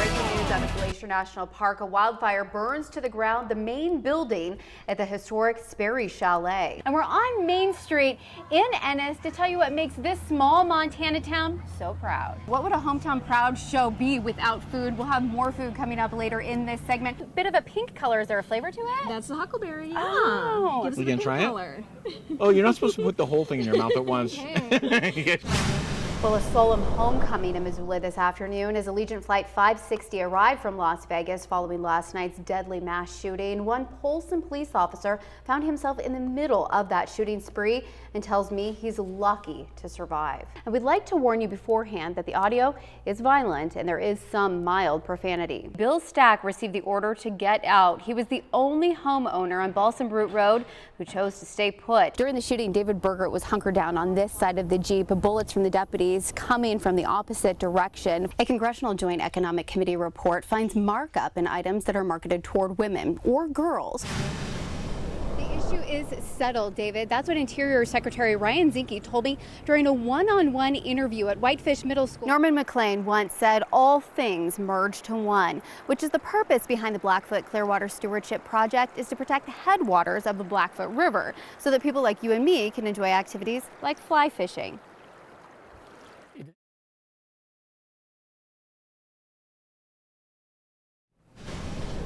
Breaking news out of Glacier National Park. A wildfire burns to the ground the main building at the historic Sperry Chalet. And we're on Main Street in Ennis to tell you what makes this small Montana town so proud. What would a hometown proud show be without food? We'll have more food coming up later in this segment. A bit of a pink color. Is there a flavor to it? That's the huckleberry. Yeah. Oh, Gives we it can a try color. it. Oh, you're not supposed to put the whole thing in your mouth at once. Well, a solemn homecoming in Missoula this afternoon as Allegiant Flight 560 arrived from Las Vegas following last night's deadly mass shooting. One Polson police officer found himself in the middle of that shooting spree and tells me he's lucky to survive. And we'd like to warn you beforehand that the audio is violent and there is some mild profanity. Bill Stack received the order to get out. He was the only homeowner on Balsam Root Road who chose to stay put. During the shooting, David Bergert was hunkered down on this side of the Jeep. Bullets from the deputies coming from the opposite direction. A Congressional Joint Economic Committee report finds markup in items that are marketed toward women or girls. The issue is settled, David. That's what Interior Secretary Ryan Zinke told me during a one-on-one interview at Whitefish Middle School. Norman McLean once said all things merge to one, which is the purpose behind the Blackfoot Clearwater Stewardship Project, is to protect the headwaters of the Blackfoot River so that people like you and me can enjoy activities like fly fishing.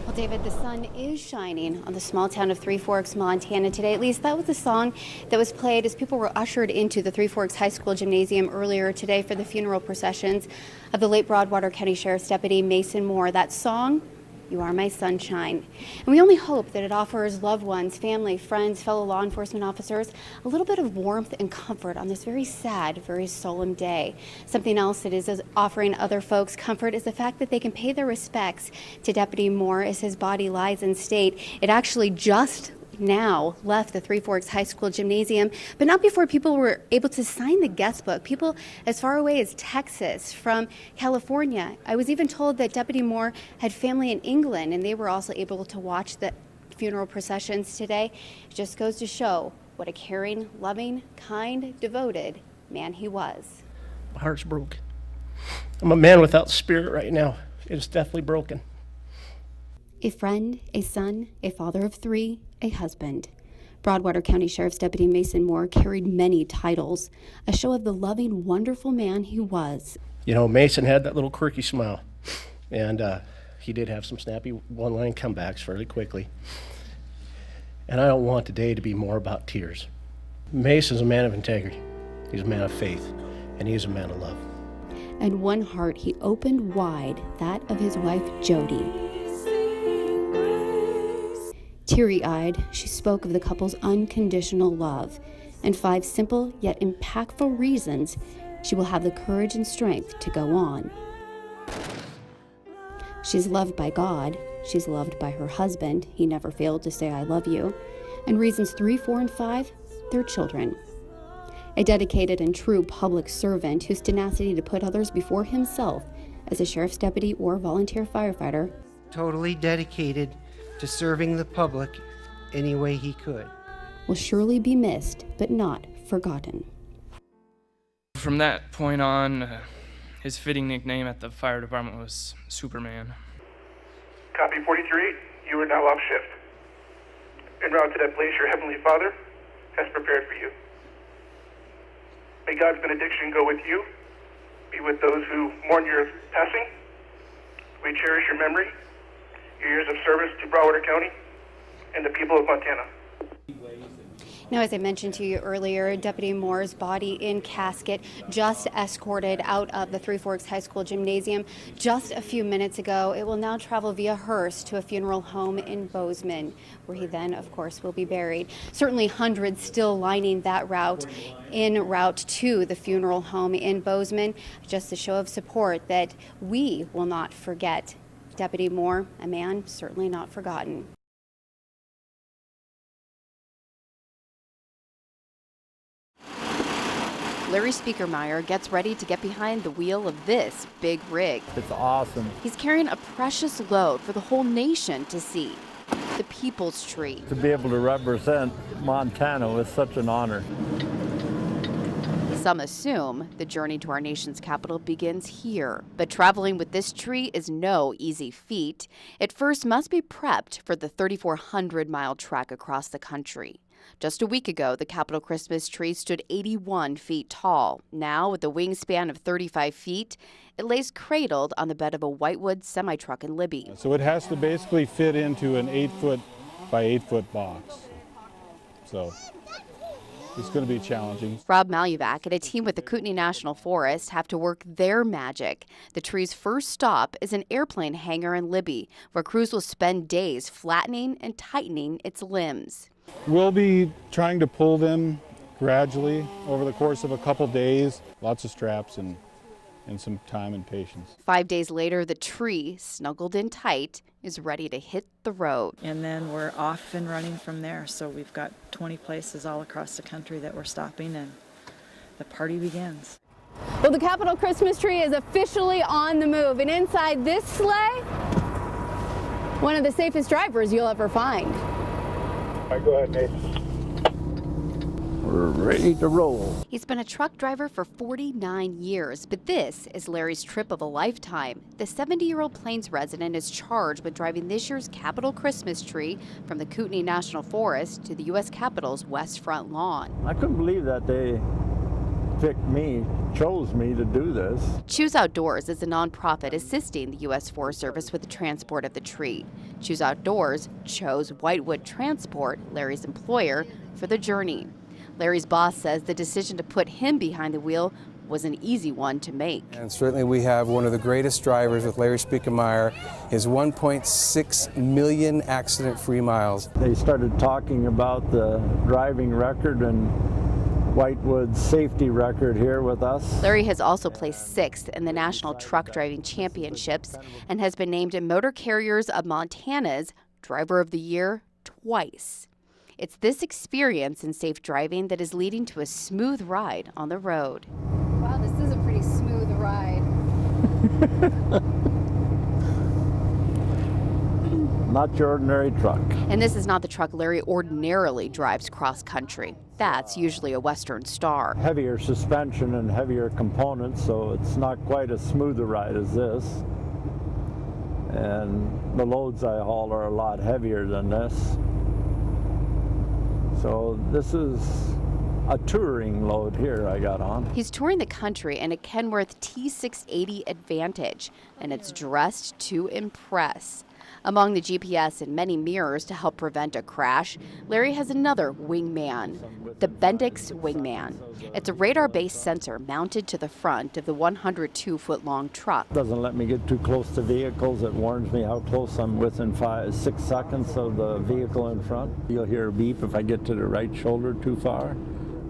Well, David, the sun is shining on the small town of Three Forks, Montana today. At least that was the song that was played as people were ushered into the Three Forks High School gymnasium earlier today for the funeral processions of the late Broadwater County Sheriff's Deputy Mason Moore. That song, "You Are My Sunshine." And we only hope that it offers loved ones, family, friends, fellow law enforcement officers a little bit of warmth and comfort on this very sad, very solemn day. Something else that is offering other folks comfort is the fact that they can pay their respects to Deputy Moore as his body lies in state. It actually just now left the Three Forks High School gymnasium, but not before people were able to sign the guest book. People as far away as Texas, from California. I was even told that Deputy Moore had family in England, and they were also able to watch the funeral processions today. It just goes to show what a caring, loving, kind, devoted man he was. My heart's broken. I'm a man without spirit right now. It's definitely broken. A friend, a son, a father of three, a husband. Broadwater County Sheriff's Deputy Mason Moore carried many titles, a show of the loving, wonderful man he was. You know, Mason had that little quirky smile, and he did have some snappy one-line comebacks fairly quickly. And I don't want today to be more about tears. Mason's a man of integrity. He's a man of faith, and he's a man of love. And one heart he opened wide, that of his wife, Jody. Teary-eyed, she spoke of the couple's unconditional love and 5 simple yet impactful reasons she will have the courage and strength to go on. She's loved by God. She's loved by her husband. He never failed to say, "I love you." And reasons 3, 4, and 5, their children. A dedicated and true public servant whose tenacity to put others before himself as a sheriff's deputy or volunteer firefighter. Totally dedicated to serving the public any way he could. Will surely be missed, but not forgotten. From that point on, his fitting nickname at the fire department was Superman. Copy 43, you are now off shift. En route to that place your Heavenly Father has prepared for you. May God's benediction go with you, be with those who mourn your passing. We cherish your memory, your years of service to Broadwater County and the people of Montana. Now, as I mentioned to you earlier, Deputy Moore's body in casket just escorted out of the Three Forks High School gymnasium just a few minutes ago. It will now travel via hearse to a funeral home in Bozeman, where he then, of course, will be buried. Certainly hundreds still lining that route en route to the funeral home in Bozeman. Just a show of support that we will not forget Deputy Moore, a man certainly not forgotten. Larry Speakermeyer gets ready to get behind the wheel of this big rig. It's awesome. He's carrying a precious load for the whole nation to see. The People's Tree. To be able to represent Montana was such an honor. Some assume the journey to our nation's capital begins here. But traveling with this tree is no easy feat. It first must be prepped for the 3,400-mile trek across the country. Just a week ago, the Capitol Christmas tree stood 81 feet tall. Now, with a wingspan of 35 feet, it lays cradled on the bed of a whitewood semi-truck in Libby. So it has to basically fit into an 8-foot by 8-foot box. So it's going to be challenging. Rob Maluvac and a team with the Kootenai National Forest have to work their magic. The tree's first stop is an airplane hangar in Libby, where crews will spend days flattening and tightening its limbs. We'll be trying to pull them gradually over the course of a couple days. Lots of straps and some time and patience. 5 days later, the tree, snuggled in tight, is ready to hit the road. And then we're off and running from there. So we've got 20 places all across the country that we're stopping, and the party begins. Well, the Capitol Christmas tree is officially on the move, and inside this sleigh, one of the safest drivers you'll ever find. All right, go ahead, Nathan. We're ready to roll. He's been a truck driver for 49 years, but this is Larry's trip of a lifetime. The 70-year-old Plains resident is charged with driving this year's Capitol Christmas tree from the Kootenai National Forest to the U.S. Capitol's West Front lawn. I couldn't believe that they chose me to do this. Choose Outdoors is a nonprofit assisting the U.S. Forest Service with the transport of the tree. Choose Outdoors chose Whitewood Transport, Larry's employer, for the journey. Larry's boss says the decision to put him behind the wheel was an easy one to make. And certainly we have one of the greatest drivers with Larry Spiekemeyer, his 1.6 million accident-free miles. They started talking about the driving record and Whitewood's safety record here with us. Larry has also placed 6th in the National Truck Driving Championships and has been named Motor Carriers of Montana's Driver of the Year twice. It's this experience in safe driving that is leading to a smooth ride on the road. Wow, this is a pretty smooth ride. Not your ordinary truck. And this is not the truck Larry ordinarily drives cross country. That's usually a Western Star. Heavier suspension and heavier components, so it's not quite as smooth a ride as this. And the loads I haul are a lot heavier than this. So this is a touring load here I got on. He's touring the country in a Kenworth T680 Advantage, and it's dressed to impress. Among the GPS and many mirrors to help prevent a crash, Larry has another wingman, the Bendix Wingman. It's a radar-based sensor mounted to the front of the 102-foot-long truck. It doesn't let me get too close to vehicles. It warns me how close I'm within 6 seconds of the vehicle in front. You'll hear a beep if I get to the right shoulder too far,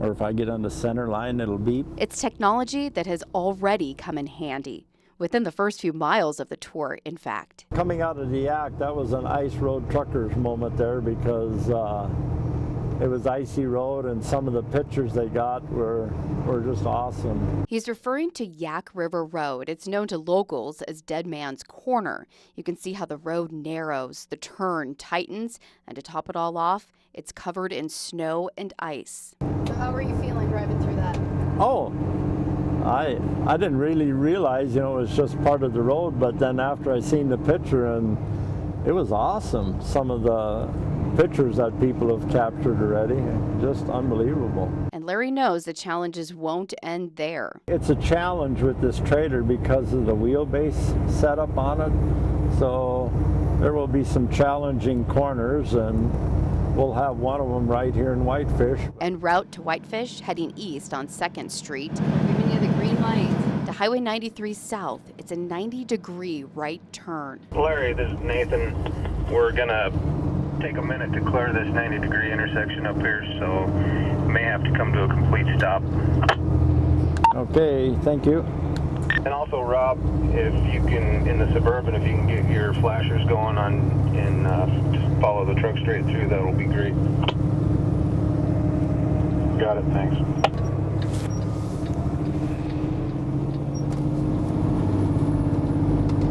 or if I get on the center line, it'll beep. It's technology that has already come in handy. Within the first few miles of the tour, in fact. Coming out of the act, that was an ice road truckers moment there because it was icy road and some of the pictures they got were just awesome. He's referring to Yak River Road. It's known to locals as Dead Man's Corner. You can see how the road narrows, the turn tightens, and to top it all off, it's covered in snow and ice. So how are you feeling driving through that? Oh, I didn't really realize, it was just part of the road, but then after I seen the picture, and it was awesome. Some of the pictures that people have captured already, just unbelievable. And Larry knows the challenges won't end there. It's a challenge with this trailer because of the wheelbase setup on it. So there will be some challenging corners, and we'll have one of them right here in Whitefish. En route to Whitefish, heading east on 2nd Street. Giving you the green light. To Highway 93 South, it's a 90-degree right turn. Larry, this is Nathan. We're gonna take a minute to clear this 90-degree intersection up here, so may have to come to a complete stop. Okay, thank you. And also, Rob, if you can, in the Suburban, if you can get your flashers going on and just follow the truck straight through, that'll be great. Got it, thanks.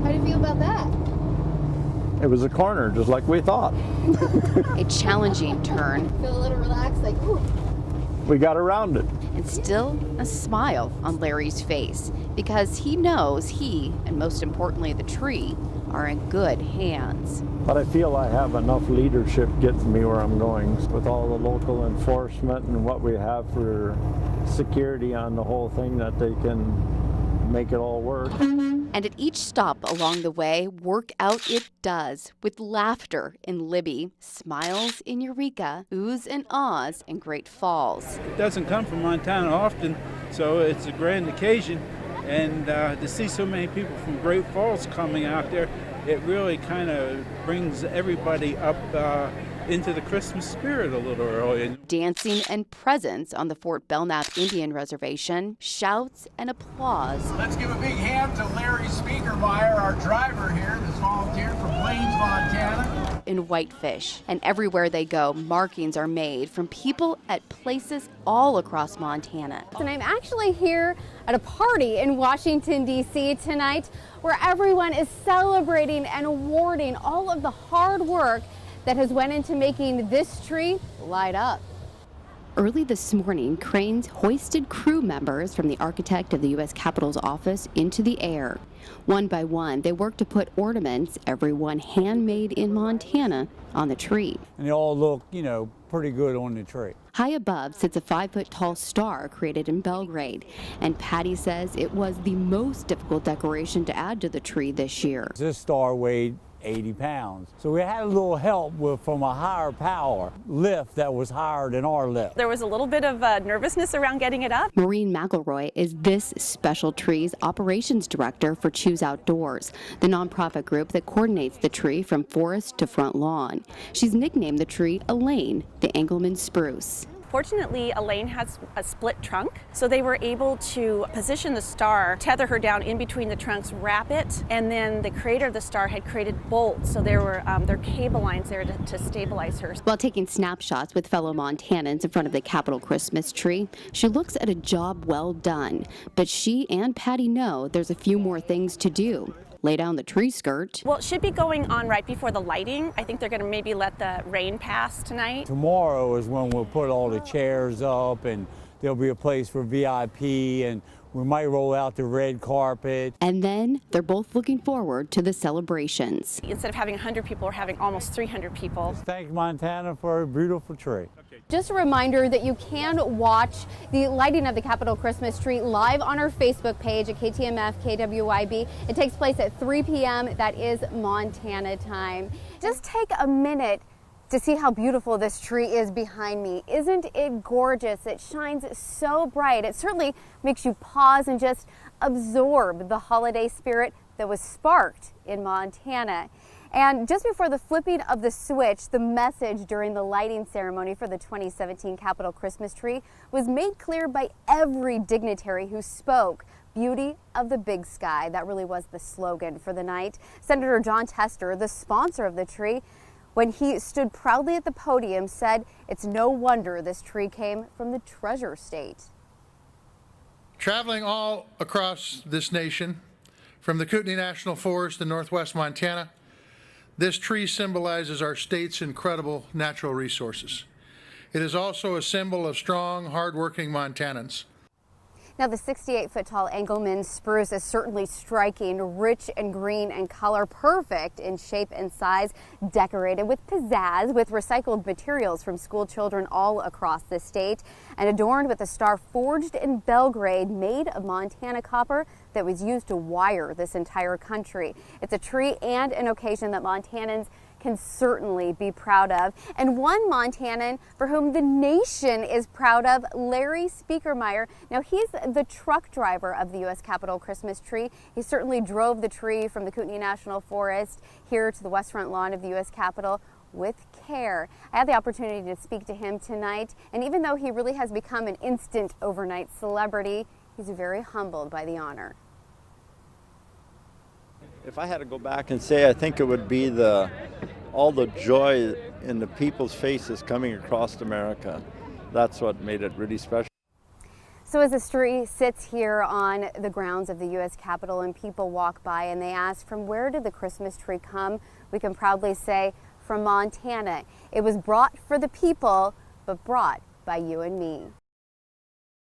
How do you feel about that? It was a corner, just like we thought. A challenging turn. Feel a little relaxed, like, ooh. we got around it. And still a smile on Larry's face because he knows he, and most importantly the tree, are in good hands. But I feel I have enough leadership getting me where I'm going with all the local enforcement and what we have for security on the whole thing, that they can make it all work. And at each stop along the way, work out it does, with laughter in Libby, smiles in Eureka, oohs and ahs in Great Falls. It doesn't come from Montana often, so it's a grand occasion. And to see so many people from Great Falls coming out there, it really kind of brings everybody up into the Christmas spirit a little early. Dancing and presents on the Fort Belknap Indian Reservation, shouts and applause. Let's give a big hand to Larry Speakermeyer, our driver here that's volunteered from Plains, Montana. In Whitefish, and everywhere they go, markings are made from people at places all across Montana. And I'm actually here at a party in Washington, D.C. tonight, where everyone is celebrating and awarding all of the hard work that has went into making this tree light up. Early this morning, cranes hoisted crew members from the architect of the U.S. Capitol's office into the air. One by one, they worked to put ornaments, every one handmade in Montana, on the tree. And they all look, pretty good on the tree. High above sits a 5-foot-tall star created in Belgrade, and Patty says it was the most difficult decoration to add to the tree this year. This star weighed 80 pounds. So we had a little help from a higher power lift that was higher than our lift. There was a little bit of nervousness around getting it up. Maureen McElroy is this special tree's operations director for Choose Outdoors, the nonprofit group that coordinates the tree from forest to front lawn. She's nicknamed the tree Elaine, the Engelmann spruce. Fortunately, Elaine has a split trunk, so they were able to position the star, tether her down in between the trunks, wrap it, and then the creator of the star had created bolts, so there were cable lines there to stabilize her. While taking snapshots with fellow Montanans in front of the Capitol Christmas tree, she looks at a job well done. But she and Patty know there's a few more things to do. Lay down the tree skirt. Well, it should be going on right before the lighting. I think they're going to maybe let the rain pass tonight. Tomorrow is when we'll put all the chairs up, and there'll be a place for VIP, and we might roll out the red carpet. And then they're both looking forward to the celebrations. Instead of having 100 people, we're having almost 300 people. Thank Montana for a beautiful tree. Just a reminder that you can watch the lighting of the Capitol Christmas tree live on our Facebook page at KTMF KWIB. It takes place at 3 p.m. That is Montana time. Just take a minute to see how beautiful this tree is behind me. Isn't it gorgeous? It shines so bright. It certainly makes you pause and just absorb the holiday spirit that was sparked in Montana. And just before the flipping of the switch, the message during the lighting ceremony for the 2017 Capitol Christmas tree was made clear by every dignitary who spoke. Beauty of the big sky. That really was the slogan for the night. Senator John Tester, the sponsor of the tree, when he stood proudly at the podium, said it's no wonder this tree came from the Treasure State. Traveling all across this nation, from the Kootenai National Forest in northwest Montana, this tree symbolizes our state's incredible natural resources. It is also a symbol of strong, hardworking Montanans. Now, the 68-foot-tall Engelmann spruce is certainly striking, rich and green in color, perfect in shape and size, decorated with pizzazz, with recycled materials from school children all across the state, and adorned with a star forged in Belgrade, made of Montana copper that was used to wire this entire country. It's a tree and an occasion that Montanans can certainly be proud of. And one Montanan for whom the nation is proud of, Larry Speakermeyer. Now, he's the truck driver of the U.S. Capitol Christmas tree. He certainly drove the tree from the Kootenai National Forest here to the west front lawn of the U.S. Capitol with care. I had the opportunity to speak to him tonight, and even though he really has become an instant overnight celebrity, he's very humbled by the honor. If I had to go back and say, I think it would be all the joy in the people's faces coming across America. That's what made it really special. So as this tree sits here on the grounds of the U.S. Capitol and people walk by and they ask, from where did the Christmas tree come? We can proudly say, from Montana. It was brought for the people, but brought by you and me.